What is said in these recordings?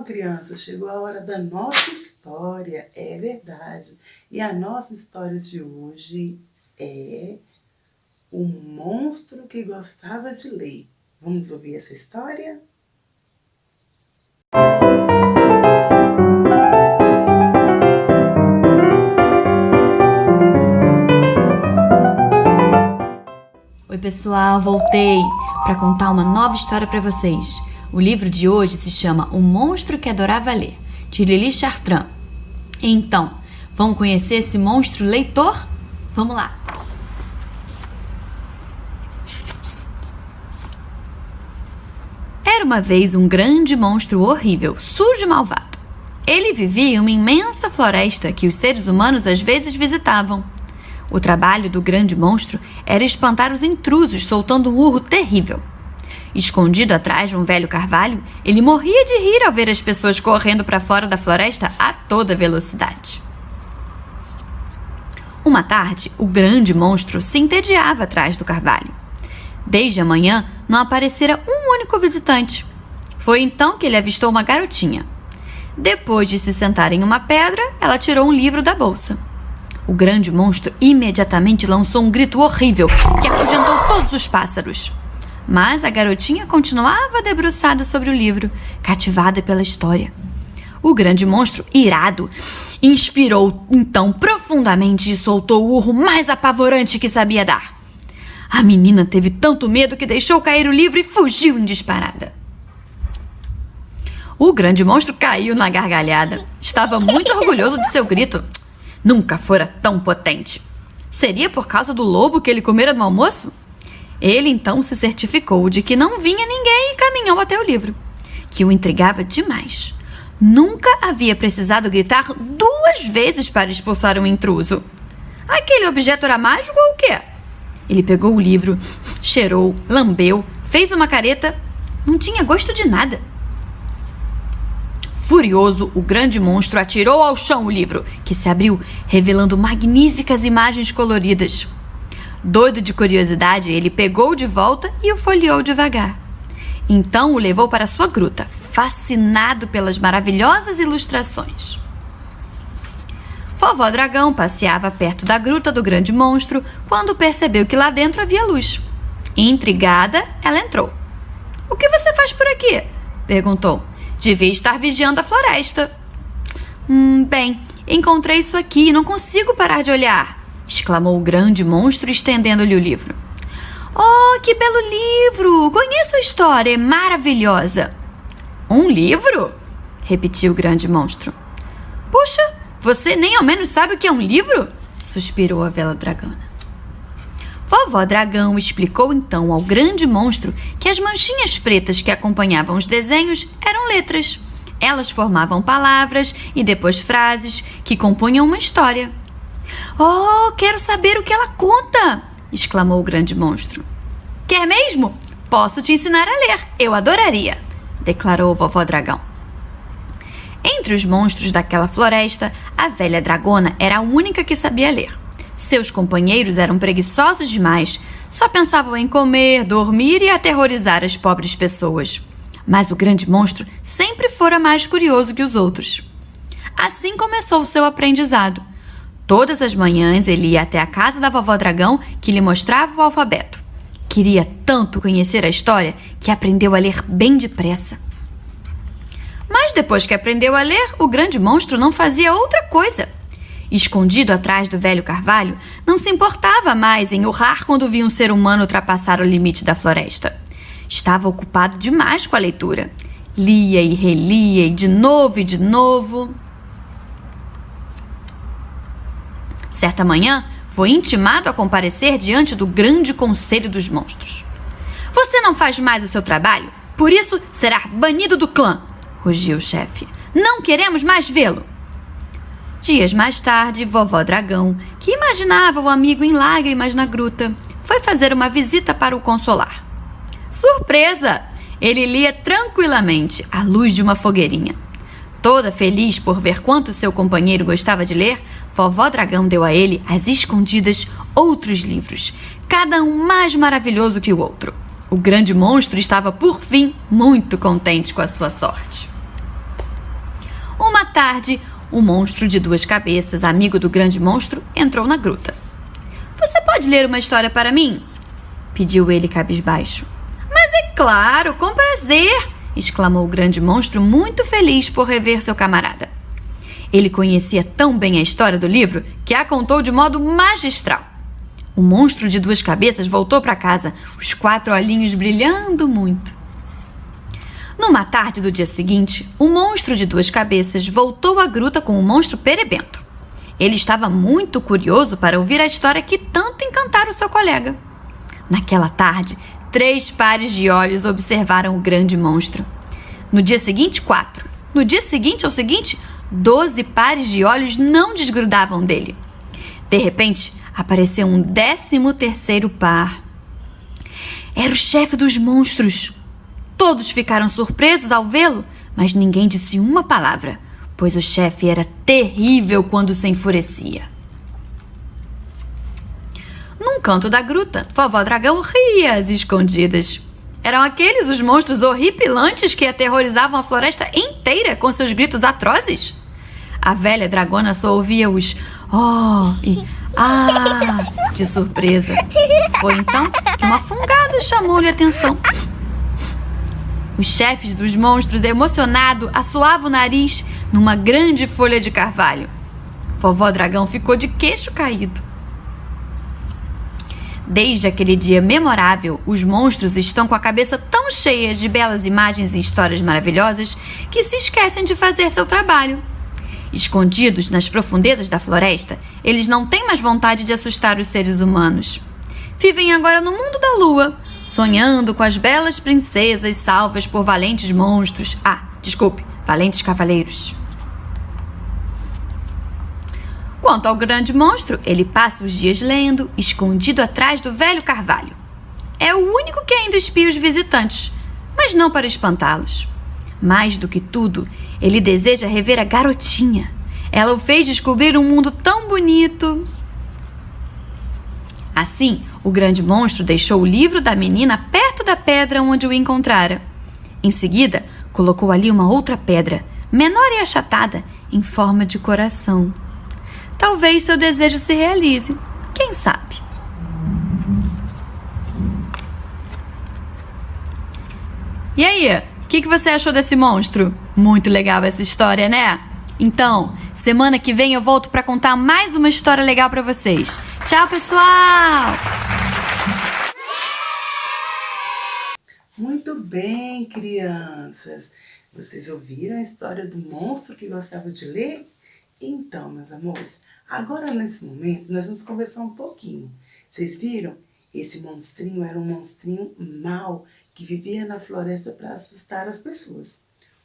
crianças, chegou a hora da nossa história, é verdade. E a nossa história de hoje é O Monstro que Gostava de Ler. Vamos ouvir essa história? Oi pessoal, voltei para contar uma nova história para vocês. O livro de hoje se chama O Monstro que Adorava Ler, de Lili Chartrand. Então, vamos conhecer esse monstro leitor? Vamos lá! Era uma vez um grande monstro horrível, sujo e malvado. Ele vivia em uma imensa floresta que os seres humanos às vezes visitavam. O trabalho do grande monstro era espantar os intrusos soltando um urro terrível. Escondido atrás de um velho carvalho, ele morria de rir ao ver as pessoas correndo para fora da floresta a toda velocidade. Uma tarde, o grande monstro se entediava atrás do carvalho. Desde a manhã, não aparecera um único visitante. Foi então que ele avistou uma garotinha. Depois de se sentar em uma pedra, ela tirou um livro da bolsa. O grande monstro imediatamente lançou um grito horrível que afugentou todos os pássaros. Mas a garotinha continuava debruçada sobre o livro, cativada pela história. O grande monstro, irado, inspirou então profundamente e soltou o urro mais apavorante que sabia dar. A menina teve tanto medo que deixou cair o livro e fugiu em disparada. O grande monstro caiu na gargalhada. Estava muito orgulhoso de seu grito. Nunca fora tão potente. Seria por causa do lobo que ele comera no almoço? Ele então se certificou de que não vinha ninguém e caminhou até o livro, que o intrigava demais. Nunca havia precisado gritar 2 vezes para expulsar um intruso. Aquele objeto era mágico ou o quê? Ele pegou o livro, cheirou, lambeu, fez uma careta. Não tinha gosto de nada. Furioso, o grande monstro atirou ao chão o livro, que se abriu, revelando magníficas imagens coloridas. Doido de curiosidade, ele pegou de volta e o folheou devagar. Então o levou para sua gruta, fascinado pelas maravilhosas ilustrações. Vovó Dragão passeava perto da gruta do grande monstro quando percebeu que lá dentro havia luz. Intrigada, ela entrou. "O que você faz por aqui?" perguntou. "Devia estar vigiando a floresta." Bem, encontrei isso aqui e não consigo parar de olhar", exclamou o grande monstro, estendendo-lhe o livro. "Oh, que belo livro! Conheço a história, é maravilhosa." "Um livro?" repetiu o grande monstro. "Puxa, você nem ao menos sabe o que é um livro?" suspirou a velha dragona. Vovó Dragão explicou então ao grande monstro que as manchinhas pretas que acompanhavam os desenhos eram letras. Elas formavam palavras e depois frases que compunham uma história. "Oh, quero saber o que ela conta!" exclamou o grande monstro. "Quer mesmo? Posso te ensinar a ler, eu adoraria!" declarou Vovó Dragão. Entre os monstros daquela floresta, a velha dragona era a única que sabia ler. Seus companheiros eram preguiçosos demais, só pensavam em comer, dormir e aterrorizar as pobres pessoas. Mas o grande monstro sempre fora mais curioso que os outros. Assim começou o seu aprendizado. Todas as manhãs ele ia até a casa da vovó Dragão, que lhe mostrava o alfabeto. Queria tanto conhecer a história que aprendeu a ler bem depressa. Mas depois que aprendeu a ler, o grande monstro não fazia outra coisa. Escondido atrás do velho carvalho, não se importava mais em urrar quando via um ser humano ultrapassar o limite da floresta. Estava ocupado demais com a leitura. Lia e relia e de novo. Certa manhã, foi intimado a comparecer diante do grande conselho dos monstros. "Você não faz mais o seu trabalho, por isso será banido do clã", rugiu o chefe. "Não queremos mais vê-lo." Dias mais tarde, Vovó Dragão, que imaginava o amigo em lágrimas na gruta, foi fazer uma visita para o consolar. Surpresa! Ele lia tranquilamente, à luz de uma fogueirinha. Toda feliz por ver quanto seu companheiro gostava de ler, Vovó Dragão deu a ele, às escondidas, outros livros, cada um mais maravilhoso que o outro. O grande monstro estava, por fim, muito contente com a sua sorte. Uma tarde, o monstro de 2 cabeças, amigo do grande monstro, entrou na gruta. Você pode ler uma história para mim? Pediu ele cabisbaixo. Mas é claro, com prazer! Exclamou o grande monstro, muito feliz por rever seu camarada. Ele conhecia tão bem a história do livro que a contou de modo magistral. O monstro de 2 cabeças voltou para casa, os 4 olhinhos brilhando muito. Numa tarde do dia seguinte, o monstro de 2 cabeças voltou à gruta com o monstro perebento. Ele estava muito curioso para ouvir a história que tanto encantara o seu colega. Naquela tarde, 3 pares de olhos observaram o grande monstro. No dia seguinte, 4. No dia seguinte ao seguinte, 12 pares de olhos não desgrudavam dele. De repente, apareceu um 13º par. Era o chefe dos monstros. Todos ficaram surpresos ao vê-lo, mas ninguém disse uma palavra, pois o chefe era terrível quando se enfurecia. Num canto da gruta, Vovó Dragão ria às escondidas. Eram aqueles os monstros horripilantes que aterrorizavam a floresta inteira com seus gritos atrozes? A velha dragona só ouvia os "oh" e "ah" de surpresa. Foi então que uma fungada chamou-lhe a atenção. Os chefes dos monstros, emocionado, assoavam o nariz numa grande folha de carvalho. Vovó Dragão ficou de queixo caído. Desde aquele dia memorável, os monstros estão com a cabeça tão cheia de belas imagens e histórias maravilhosas que se esquecem de fazer seu trabalho. Escondidos nas profundezas da floresta, eles não têm mais vontade de assustar os seres humanos. Vivem agora no mundo da lua, sonhando com as belas princesas salvas por valentes monstros. Valentes cavaleiros. Quanto ao grande monstro, ele passa os dias lendo, escondido atrás do velho carvalho. É o único que ainda espia os visitantes, mas não para espantá-los. Mais do que tudo, ele deseja rever a garotinha. Ela o fez descobrir um mundo tão bonito. Assim, o grande monstro deixou o livro da menina perto da pedra onde o encontrara. Em seguida, colocou ali uma outra pedra, menor e achatada, em forma de coração. Talvez seu desejo se realize. Quem sabe? E aí, o que você achou desse monstro? Muito legal essa história, né? Então, semana que vem eu volto para contar mais uma história legal para vocês. Tchau, pessoal! Muito bem, crianças. Vocês ouviram a história do monstro que gostava de ler? Então, meus amores, agora nesse momento nós vamos conversar um pouquinho. Vocês viram? Esse monstrinho era um monstrinho mau que vivia na floresta para assustar as pessoas.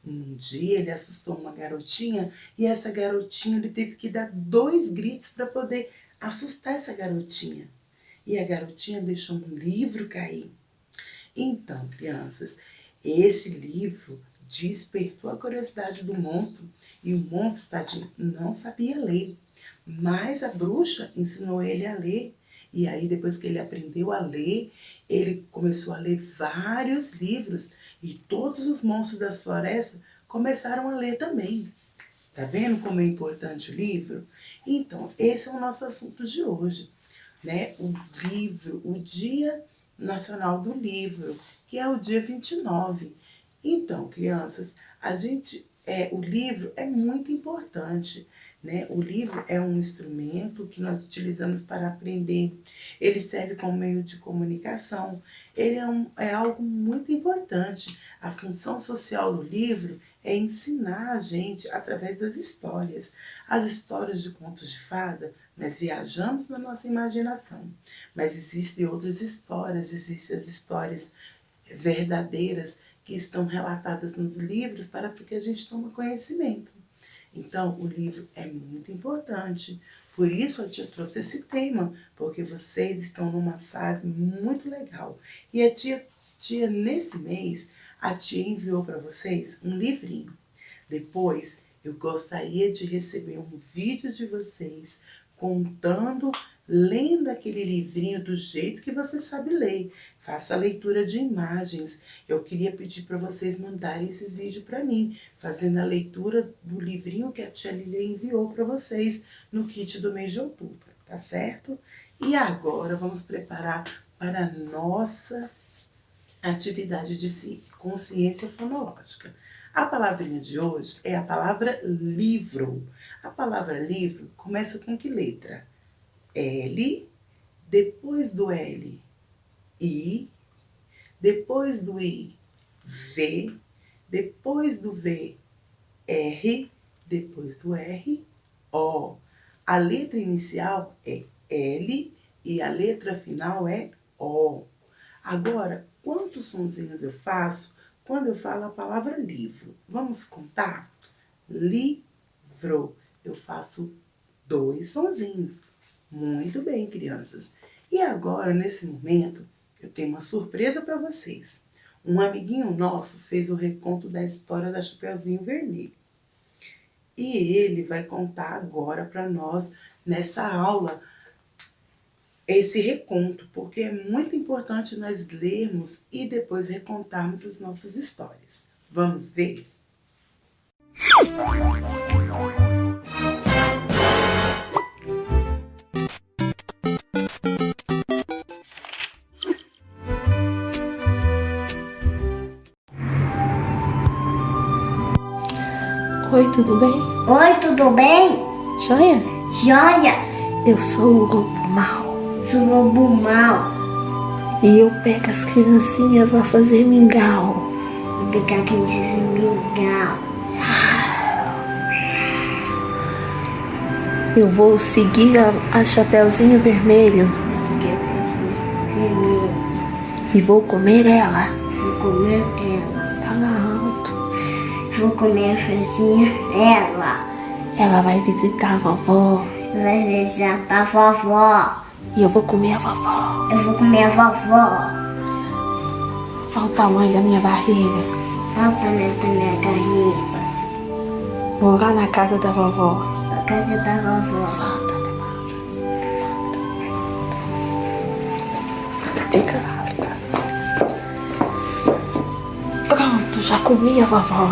Um dia ele assustou uma garotinha e essa garotinha ele teve que dar 2 gritos para poder assustar essa garotinha. E a garotinha deixou um livro cair. Então, crianças, esse livro despertou a curiosidade do monstro e o monstro, tadinho, não sabia ler. Mas a bruxa ensinou ele a ler. E aí, depois que ele aprendeu a ler, ele começou a ler vários livros e todos os monstros das florestas começaram a ler também. Tá vendo como é importante o livro? Então, esse é o nosso assunto de hoje, né? O livro, o Dia Nacional do Livro, que é o dia 29. Então, crianças, o livro é muito importante, né? O livro é um instrumento que nós utilizamos para aprender. Ele serve como meio de comunicação. Ele é algo muito importante. A função social do livro é ensinar a gente através das histórias. As histórias de contos de fada, nós viajamos na nossa imaginação. Mas existem outras histórias, existem as histórias verdadeiras que estão relatadas nos livros para que a gente tome conhecimento. Então, o livro é muito importante. Por isso eu te trouxe esse tema, porque vocês estão numa fase muito legal. E a tia nesse mês, a tia enviou para vocês um livrinho. Depois, eu gostaria de receber um vídeo de vocês contando lendo aquele livrinho do jeito que você sabe ler. Faça a leitura de imagens. Eu queria pedir para vocês mandarem esses vídeos para mim, fazendo a leitura do livrinho que a tia Lília enviou para vocês no kit do mês de outubro, tá certo? E agora vamos preparar para a nossa atividade de consciência fonológica. A palavrinha de hoje é a palavra livro. A palavra livro começa com que letra? L, depois do L, I, depois do I, V, depois do V, R, depois do R, O. A letra inicial é L e a letra final é O. Agora, quantos sonzinhos eu faço quando eu falo a palavra livro? Vamos contar? Livro. Eu faço 2 sonzinhos. Muito bem, crianças. E agora, nesse momento, eu tenho uma surpresa para vocês. Um amiguinho nosso fez o reconto da história da Chapeuzinho Vermelho. E ele vai contar agora para nós, nessa aula, esse reconto, porque é muito importante nós lermos e depois recontarmos as nossas histórias. Vamos ver? Oi, tudo bem? Oi, tudo bem? Joia? Joia, Eu sou o lobo mau sou lobo mau. e eu pego as criancinhas pra fazer mingau. Vou pegar aquele mingau. Eu vou seguir a Chapeuzinho Vermelho Vermelho. e vou comer ela. Vou comer ela. Fala alto. Vou comer a franzinha ela. Ela vai visitar a vovó Vai visitar a vovó. e eu vou comer a vovó. Eu vou comer a vovó. Olha o tamanho da minha barriga. Olha o tamanho da minha garriga. Vou lá na casa da vovó. A casa da vovó. Volta, fica lá. Pronto, já comi a vovó.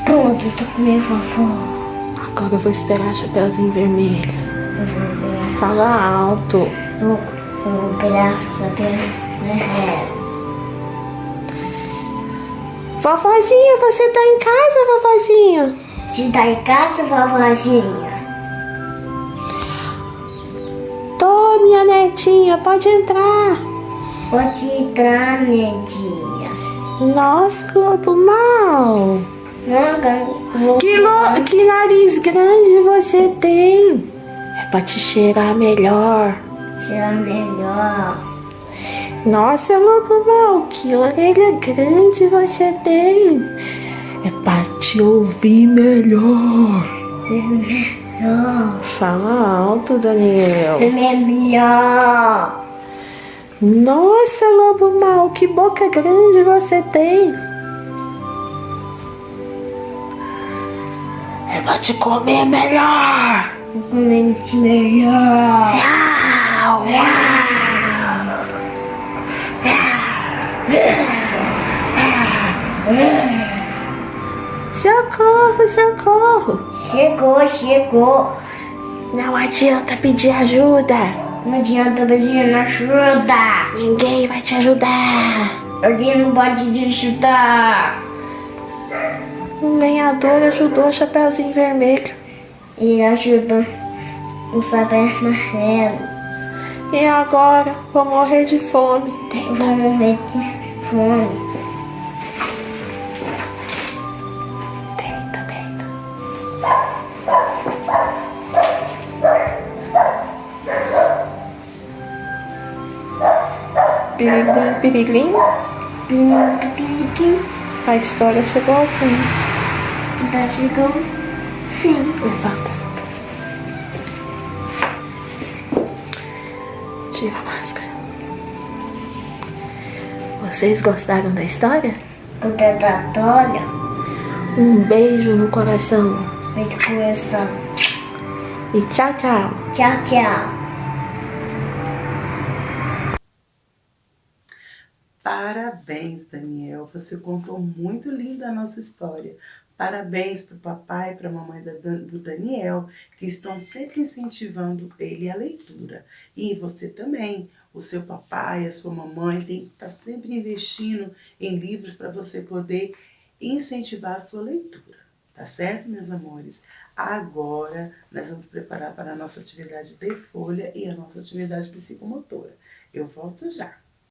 Pronto, eu tô comendo a vovó. Agora eu vou esperar a Chapeuzinho Vermelho. Eu vou ver. Fala alto. Vou pegar saber. Vovozinha, você tá em casa, vovozinha? Se tá em casa, vovozinha. Tô, minha netinha, pode entrar. Pode entrar, netinha. Nossa, lobo mau. Não, Que nariz grande você tem. É pra te cheirar melhor. será melhor. Nossa, lobo mau, que orelha grande você tem. É pra te ouvir melhor. Melhor. Fala alto, Daniel. Melhor. Nossa, lobo mau, que boca grande você tem. É pra te comer melhor. Vou comer melhor. Uau, uau. Socorro, socorro. Chegou. Não adianta pedir ajuda. Não adianta pedir ajuda. Ninguém vai te ajudar. Alguém não pode te ajudar. Um lenhador ajudou o Chapeuzinho Vermelho. E ajuda o saber amarelo. E agora vou morrer de fome. Eu vou morrer de fome. Deita, deita. Pirilim, pirilim. A história chegou ao fim. Tá chegou fim. Levanta. Tira a máscara. Vocês gostaram da história? Condenatória. Um beijo no coração. Vai começar. E tchau, tchau. Tchau, tchau. Parabéns, Daniel. Você contou muito linda a nossa história. Parabéns para o papai e para a mamãe do Daniel, que estão sempre incentivando ele à leitura. E você também. O seu papai, a sua mamãe tem que estar sempre investindo em livros para você poder incentivar a sua leitura. Tá certo, meus amores? Agora, nós vamos preparar para a nossa atividade de folha e a nossa atividade psicomotora. Eu volto já.